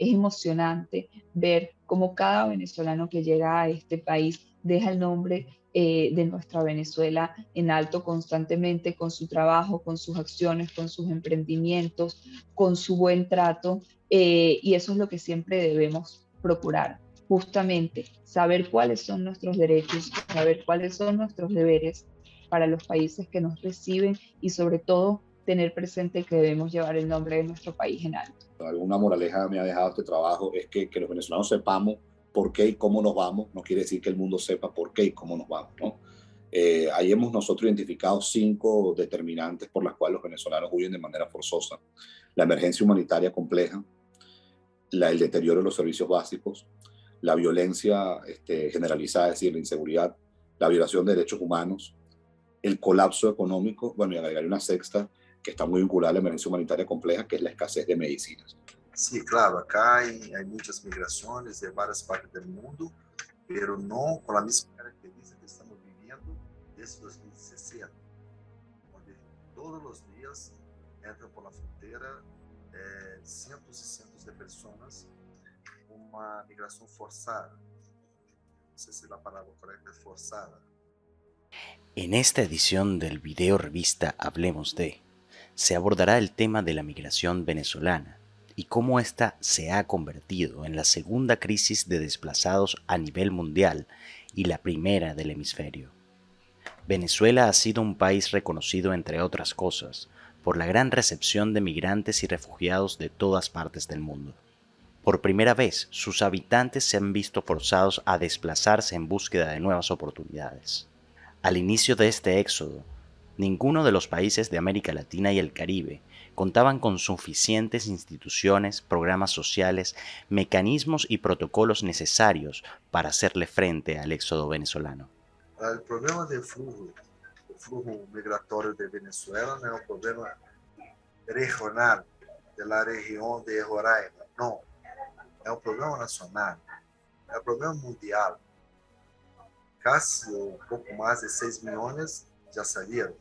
Es emocionante ver cómo cada venezolano que llega a este país deja el nombre de nuestra Venezuela en alto constantemente con su trabajo, con sus acciones, con sus emprendimientos, con su buen trato, y eso es lo que siempre debemos procurar. Justamente saber cuáles son nuestros derechos, saber cuáles son nuestros deberes para los países que nos reciben y sobre todo tener presente que debemos llevar el nombre de nuestro país en alto. Alguna moraleja me ha dejado este trabajo es que los venezolanos sepamos por qué y cómo nos vamos, no quiere decir que el mundo sepa por qué y cómo nos vamos, ¿no? Ahí hemos nosotros identificado 5 determinantes por las cuales los venezolanos huyen de manera forzosa. La emergencia humanitaria compleja, el deterioro de los servicios básicos, la violencia generalizada, es decir, la inseguridad, la violación de derechos humanos, el colapso económico, bueno, y agregaré una sexta que está muy vinculada a la emergencia humanitaria compleja, que es la escasez de medicinas. Sí, claro, acá hay muchas migraciones de varias partes del mundo, pero no con la misma característica que estamos viviendo desde 2060, donde todos los días entran por la frontera cientos y cientos de personas, una migración forzada. No sé si la palabra correcta es forzada. En esta edición del video revista Hablemos de, se abordará el tema de la migración venezolana y cómo ésta se ha convertido en la segunda crisis de desplazados a nivel mundial y la primera del hemisferio. Venezuela ha sido un país reconocido, entre otras cosas, por la gran recepción de migrantes y refugiados de todas partes del mundo. Por primera vez, sus habitantes se han visto forzados a desplazarse en búsqueda de nuevas oportunidades. Al inicio de este éxodo, ninguno de los países de América Latina y el Caribe contaban con suficientes instituciones, programas sociales, mecanismos y protocolos necesarios para hacerle frente al éxodo venezolano. El problema del flujo migratorio de Venezuela no es un problema regional de la región de Roraima, no, es un problema nacional, es un problema mundial. Casi un poco más de 6 millones ya salieron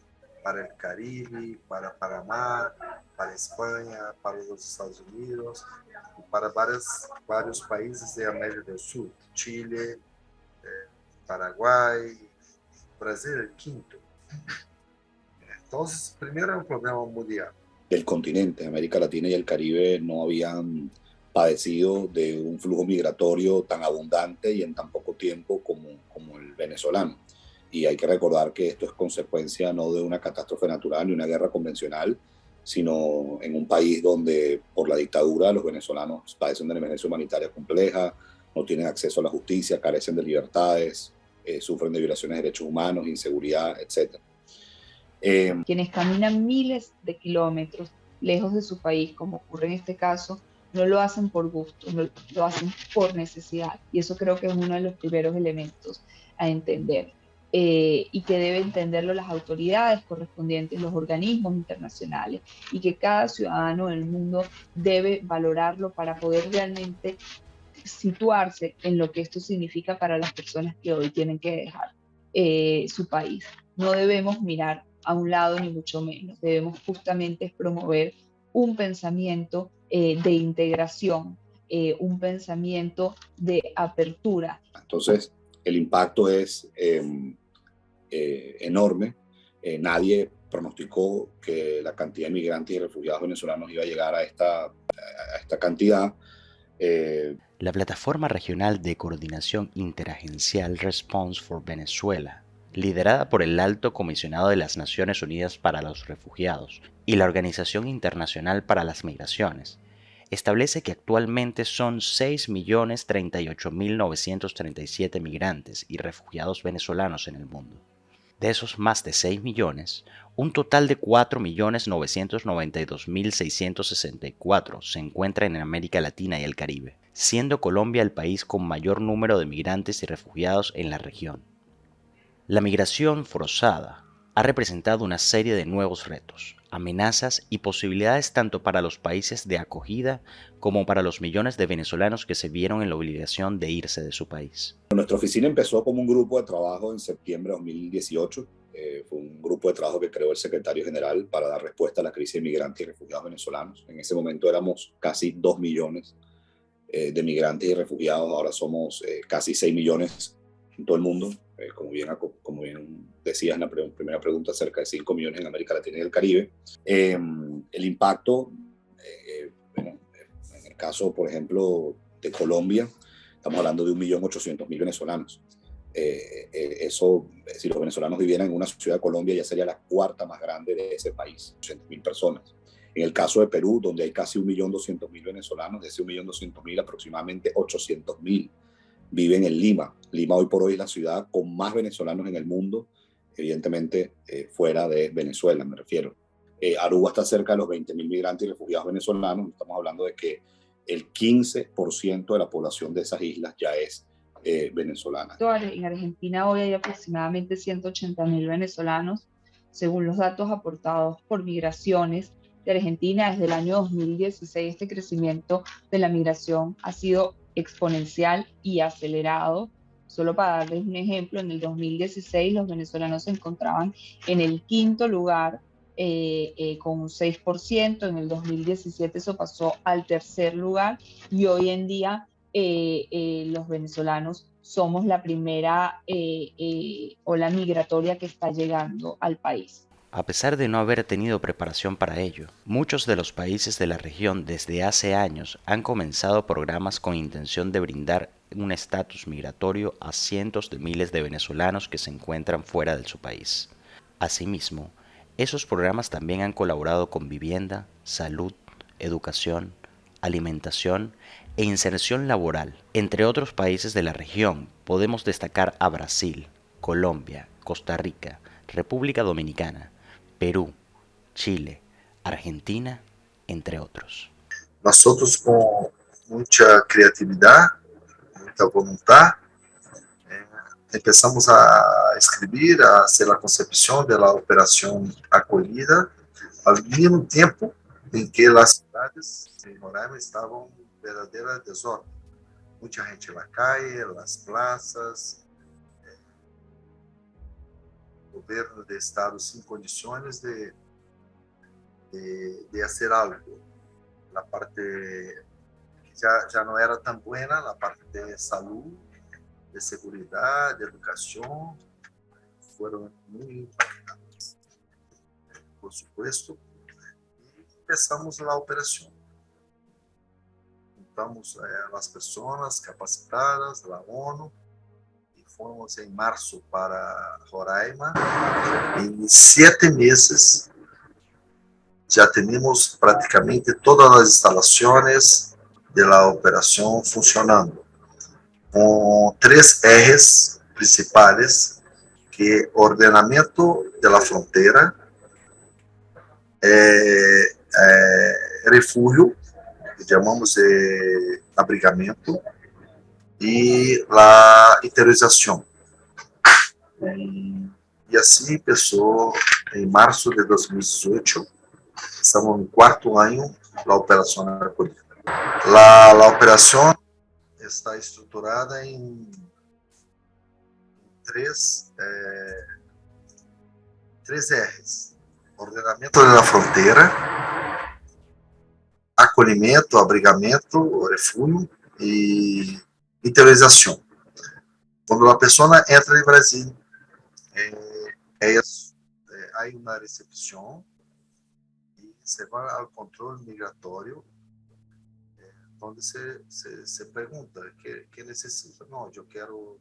para el Caribe, para Panamá, para España, para los Estados Unidos, para varios países de América del Sur, Chile, Paraguay, Brasil el quinto. Entonces, primero es un problema mundial. El continente, América Latina y el Caribe, no habían padecido de un flujo migratorio tan abundante y en tan poco tiempo como el venezolano. Y hay que recordar que esto es consecuencia no de una catástrofe natural ni una guerra convencional, sino en un país donde por la dictadura los venezolanos padecen de una emergencia humanitaria compleja, no tienen acceso a la justicia, carecen de libertades, sufren de violaciones de derechos humanos, inseguridad, etc. Quienes caminan miles de kilómetros lejos de su país, como ocurre en este caso, no lo hacen por gusto, no, lo hacen por necesidad. Y eso creo que es uno de los primeros elementos a entender. Y que deben entenderlo las autoridades correspondientes, los organismos internacionales, y que cada ciudadano del mundo debe valorarlo para poder realmente situarse en lo que esto significa para las personas que hoy tienen que dejar su país. No debemos mirar a un lado ni mucho menos, debemos justamente promover un pensamiento de integración, un pensamiento de apertura. Entonces, el impacto es enorme. Nadie pronosticó que la cantidad de migrantes y refugiados venezolanos iba a llegar a esta cantidad. La Plataforma Regional de Coordinación Interagencial Response for Venezuela, liderada por el Alto Comisionado de las Naciones Unidas para los Refugiados y la Organización Internacional para las Migraciones, establece que actualmente son 6.038.937 migrantes y refugiados venezolanos en el mundo. De esos más de 6 millones, un total de 4.992.664 se encuentran en América Latina y el Caribe, siendo Colombia el país con mayor número de migrantes y refugiados en la región. La migración forzada ha representado una serie de nuevos retos, amenazas y posibilidades tanto para los países de acogida como para los millones de venezolanos que se vieron en la obligación de irse de su país. Nuestra oficina empezó como un grupo de trabajo en septiembre de 2018. Fue un grupo de trabajo que creó el secretario general para dar respuesta a la crisis de migrantes y refugiados venezolanos. En ese momento éramos casi 2 millones de migrantes y refugiados. Ahora somos casi 6 millones en todo el mundo. Como bien decías en la primera pregunta, cerca de 5 millones en América Latina y el Caribe. El impacto, bueno, en el caso, por ejemplo, de Colombia, estamos hablando de 1.800.000 venezolanos. Eso, si los venezolanos vivieran en una ciudad de Colombia, ya sería la cuarta más grande de ese país, 800.000 personas. En el caso de Perú, donde hay casi 1.200.000 venezolanos, de ese 1.200.000, aproximadamente 800.000 viven en Lima. Lima hoy por hoy es la ciudad con más venezolanos en el mundo, evidentemente fuera de Venezuela, me refiero. Aruba está cerca de los 20.000 migrantes y refugiados venezolanos. Estamos hablando de que el 15% de la población de esas islas ya es venezolana. En Argentina hoy hay aproximadamente 180.000 venezolanos, según los datos aportados por Migraciones de Argentina. Desde el año 2016 este crecimiento de la migración ha sido exponencial y acelerado. Solo para darles un ejemplo, en el 2016 los venezolanos se encontraban en el quinto lugar con un 6%, en el 2017 eso pasó al tercer lugar y hoy en día los venezolanos somos la primera ola migratoria que está llegando al país. A pesar de no haber tenido preparación para ello, muchos de los países de la región desde hace años han comenzado programas con intención de brindar un estatus migratorio a cientos de miles de venezolanos que se encuentran fuera de su país. Asimismo, esos programas también han colaborado con vivienda, salud, educación, alimentación e inserción laboral. Entre otros países de la región podemos destacar a Brasil, Colombia, Costa Rica, República Dominicana, Perú, Chile, Argentina, entre otros. Nosotros con mucha creatividad, mucha voluntad, empezamos a escribir, a hacer la concepción de la operación acogida, al mismo tiempo en que las ciudades de Roraima estaban en verdadera desorden. Mucha gente en la calle, las plazas, gobierno de estado sin condiciones de hacer algo. La parte que ya no era tan buena, la parte de salud, de seguridad, de educación, fueron muy impactadas, por supuesto. Y empezamos la operación. Juntamos a las personas capacitadas, la ONU, y fuimos en marzo para Roraima. En 7 meses ya tenemos prácticamente todas las instalaciones de la operación funcionando, con 3 ejes principales, que ordenamiento de la frontera, refugio, que llamamos de abrigamento, y la interiorización. Y así empezó en marzo de 2018. Estamos no 4º año la operación acogida. La operación está estructurada en 3 ejes: ordenamento de la frontera, acolhimento, abrigamento, refúgio e interiorização. Quando a pessoa entra em Brasil, há uma recepção e você vai ao controle migratório, onde você pergunta que necessita. Não, eu quero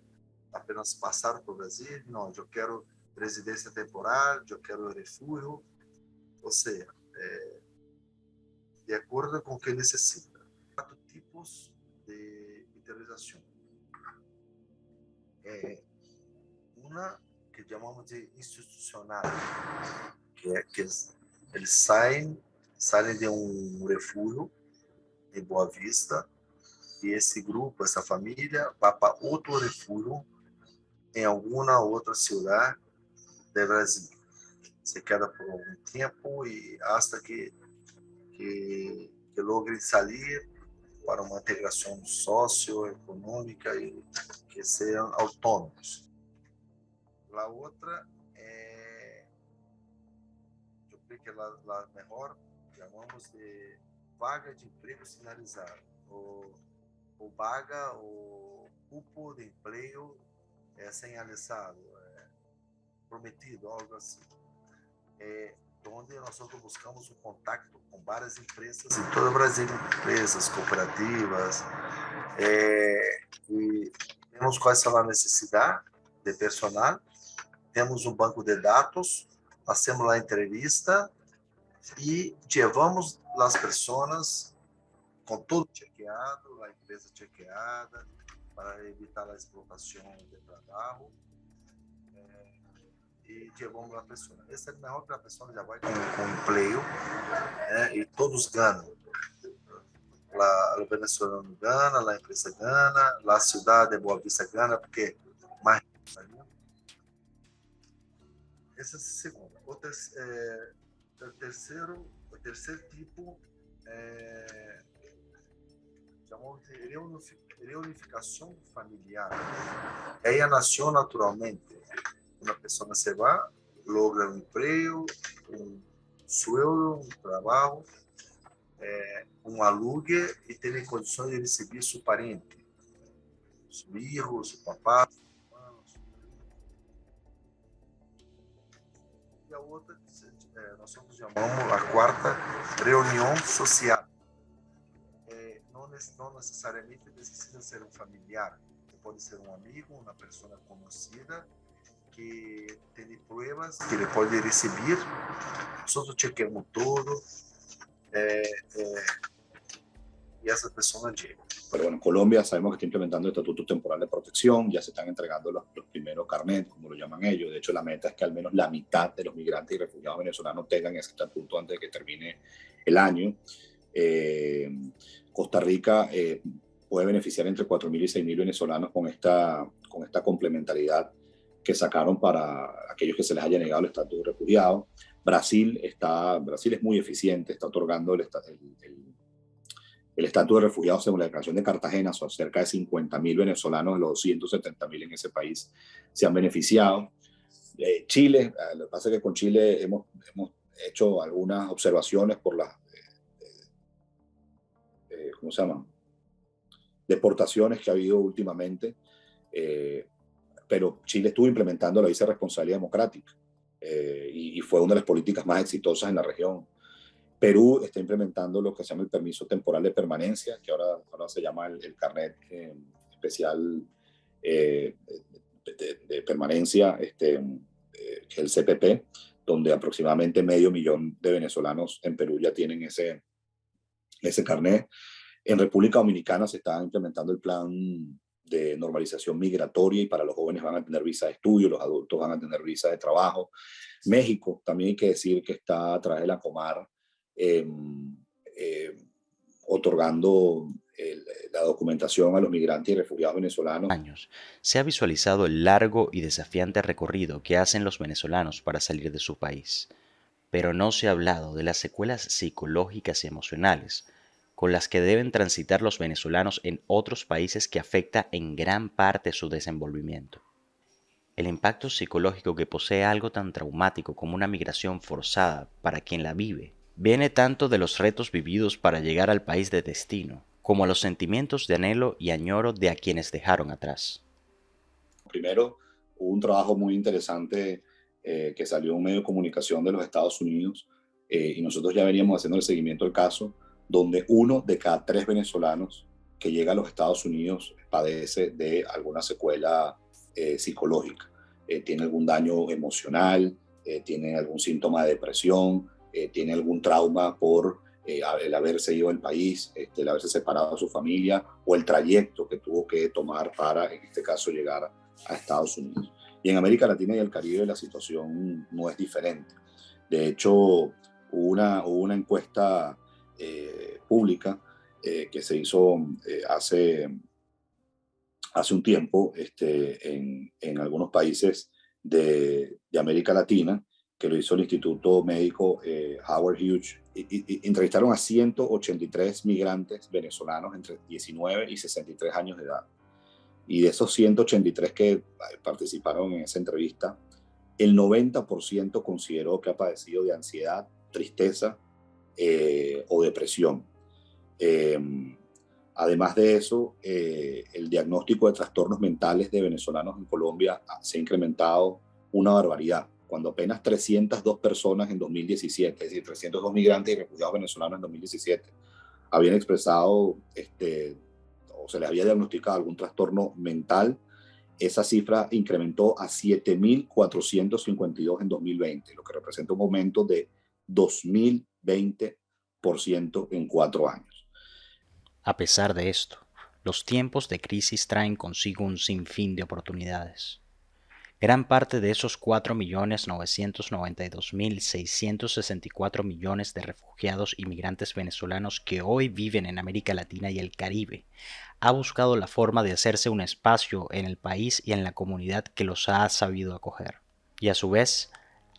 apenas passar para o Brasil. Não, eu quero residência temporária, eu quero refúgio. Ou seja, de acordo com o que necessita. 4 tipos de interiorização. Uma que chamamos de institucional, que é que eles saem de um refúgio em Boa Vista, e esse grupo, essa família, vai para outro refúgio em alguma outra cidade do Brasil. Se queda por algum tempo e hasta que logrem sair para uma integração socioeconômica e que sejam autônomos. A outra eu creio que a melhor chamamos de vaga de emprego sinalizada, ou vaga ou cupo de emprego señalizado, prometido, algo assim. Onde nós buscamos o contato com várias empresas em todo o Brasil, empresas cooperativas, e vemos quais são a necessidade de personal, temos um banco de dados, fazemos a entrevista e levamos as pessoas com tudo chequeado, a empresa chequeada, para evitar a explotação de trabalho, e levamos a pessoa. Esse é melhor para a pessoa, já vai com emprego, e todos ganham. O venezuelano ganha, a empresa ganha, a cidade de Boa Vista ganha, porque mais. Esse é o segundo. O terceiro tipo chamamos de reunificação familiar. Ela nasceu naturalmente. Uma pessoa se vai, logra um emprego, um sueldo, um trabalho, um alugue e tem condições de receber seu parente, seu filho, seu papá, seu irmão. E a outra, nós chamamos a quarta, reunião social. Não necessariamente precisa ser um familiar, pode ser um amigo, uma pessoa conhecida, que tem pruebas que ele pode receber. Nós chequeamos tudo y esa persona llega. Pero bueno, Colombia sabemos que está implementando el Estatuto Temporal de Protección, ya se están entregando los primeros carnets, como lo llaman ellos. De hecho, la meta es que al menos la mitad de los migrantes y refugiados venezolanos tengan ese estatuto antes de que termine el año. Costa Rica puede beneficiar entre 4.000 y 6.000 venezolanos con esta complementariedad que sacaron para aquellos que se les haya negado el estatus de refugiado. Brasil es muy eficiente, está otorgando el estatus de refugiados según la Declaración de Cartagena. Son cerca de 50.000 venezolanos de los 270.000 en ese país se han beneficiado. Chile, lo que pasa es que con Chile hemos hecho algunas observaciones por las ¿cómo se llaman? Deportaciones que ha habido últimamente, pero Chile estuvo implementando la visa de responsabilidad democrática y fue una de las políticas más exitosas en la región. Perú está implementando lo que se llama el permiso temporal de permanencia, que ahora se llama el carnet especial de permanencia, que es el CPP, donde aproximadamente 500.000 de venezolanos en Perú ya tienen ese carnet. En República Dominicana se está implementando el plan de normalización migratoria y para los jóvenes van a tener visa de estudio, los adultos van a tener visa de trabajo. México, también hay que decir que está a través de la Comar otorgando la documentación a los migrantes y refugiados venezolanos. Años, se ha visualizado el largo y desafiante recorrido que hacen los venezolanos para salir de su país, pero no se ha hablado de las secuelas psicológicas y emocionales con las que deben transitar los venezolanos en otros países que afecta en gran parte su desenvolvimiento. El impacto psicológico que posee algo tan traumático como una migración forzada para quien la vive viene tanto de los retos vividos para llegar al país de destino, como a los sentimientos de anhelo y añoro de a quienes dejaron atrás. Primero, hubo un trabajo muy interesante que salió en un medio de comunicación de los Estados Unidos y nosotros ya veníamos haciendo el seguimiento del caso, donde 1 de cada 3 venezolanos que llega a los Estados Unidos padece de alguna secuela psicológica. Tiene algún daño emocional, tiene algún síntoma de depresión, tiene algún trauma por el haberse ido del país, el haberse separado de su familia o el trayecto que tuvo que tomar para, en este caso, llegar a Estados Unidos. Y en América Latina y el Caribe la situación no es diferente. De hecho, hubo una encuesta pública que se hizo hace un tiempo en algunos países de América Latina, que lo hizo el Instituto Médico Howard Hughes, y entrevistaron a 183 migrantes venezolanos entre 19 y 63 años de edad. Y de esos 183 que participaron en esa entrevista, el 90% consideró que ha padecido de ansiedad, tristeza o depresión. Además de eso, el diagnóstico de trastornos mentales de venezolanos en Colombia se ha incrementado una barbaridad. Cuando apenas 302 personas en 2017, es decir, 302 migrantes y refugiados venezolanos en 2017, habían expresado o se les había diagnosticado algún trastorno mental, esa cifra incrementó a 7.452 en 2020, lo que representa un aumento de 2.020% en 4 años. A pesar de esto, los tiempos de crisis traen consigo un sinfín de oportunidades. Gran parte de esos 4.992.664 millones de refugiados y migrantes venezolanos que hoy viven en América Latina y el Caribe ha buscado la forma de hacerse un espacio en el país y en la comunidad que los ha sabido acoger. Y a su vez,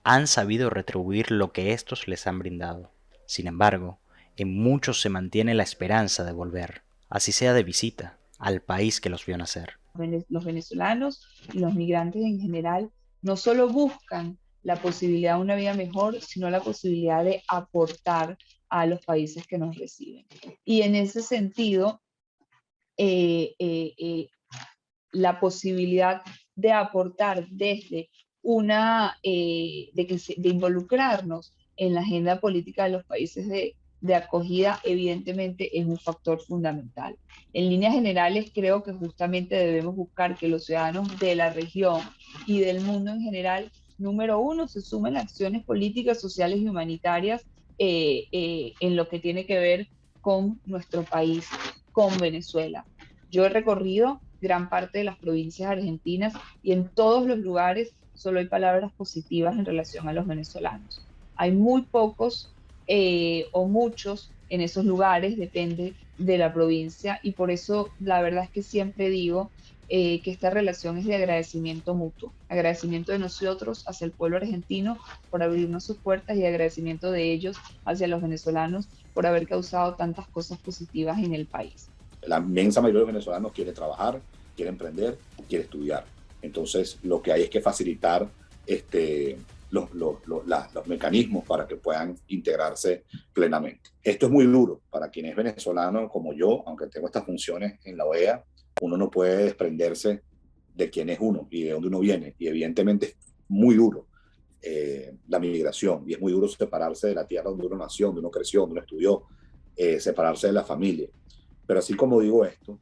han sabido retribuir lo que estos les han brindado. Sin embargo, en muchos se mantiene la esperanza de volver, así sea de visita, al país que los vio nacer. Los venezolanos y los migrantes en general no solo buscan la posibilidad de una vida mejor, sino la posibilidad de aportar a los países que nos reciben. Y en ese sentido, la posibilidad de aportar desde de involucrarnos en la agenda política de los países de acogida, evidentemente es un factor fundamental. En líneas generales, creo que justamente debemos buscar que los ciudadanos de la región y del mundo en general, número uno, se sumen a acciones políticas, sociales y humanitarias en lo que tiene que ver con nuestro país, con Venezuela. Yo he recorrido gran parte de las provincias argentinas y en todos los lugares solo hay palabras positivas en relación a los venezolanos. Hay muy pocos o muchos en esos lugares, depende de la provincia, y por eso la verdad es que siempre digo que esta relación es de agradecimiento mutuo, agradecimiento de nosotros hacia el pueblo argentino por abrirnos sus puertas y agradecimiento de ellos hacia los venezolanos por haber causado tantas cosas positivas en el país. La inmensa mayoría de los venezolanos quiere trabajar, quiere emprender, quiere estudiar. Entonces, lo que hay es que facilitar los mecanismos para que puedan integrarse plenamente. Esto es muy duro para quien es venezolano como yo, aunque tengo estas funciones en la OEA, uno no puede desprenderse de quién es uno y de dónde uno viene. Y evidentemente es muy duro la migración y es muy duro separarse de la tierra donde uno nació, donde uno creció, donde uno estudió, separarse de la familia. Pero así como digo esto,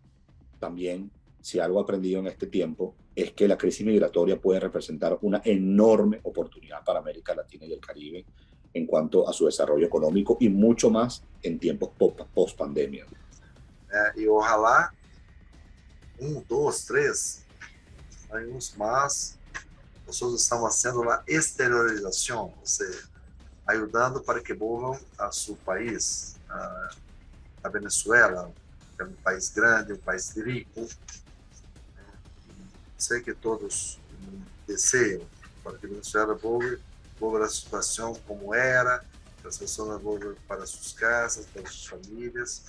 también si algo he aprendido en este tiempo es que la crisis migratoria puede representar una enorme oportunidad para América Latina y el Caribe en cuanto a su desarrollo económico y mucho más en tiempos post-pandemia. Y ojalá 1, 2, 3 años más nosotros estamos haciendo la exteriorización, o sea, ayudando para que vuelvan a su país, a Venezuela, que é um país grande, um país rico. Sei que todos desejam para que Venezuela vuelva a situação como era, que as pessoas volvam para suas casas, para suas famílias.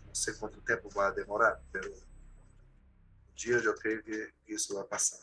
Não sei quanto tempo vai demorar, mas um dia eu creio que isso vai passar.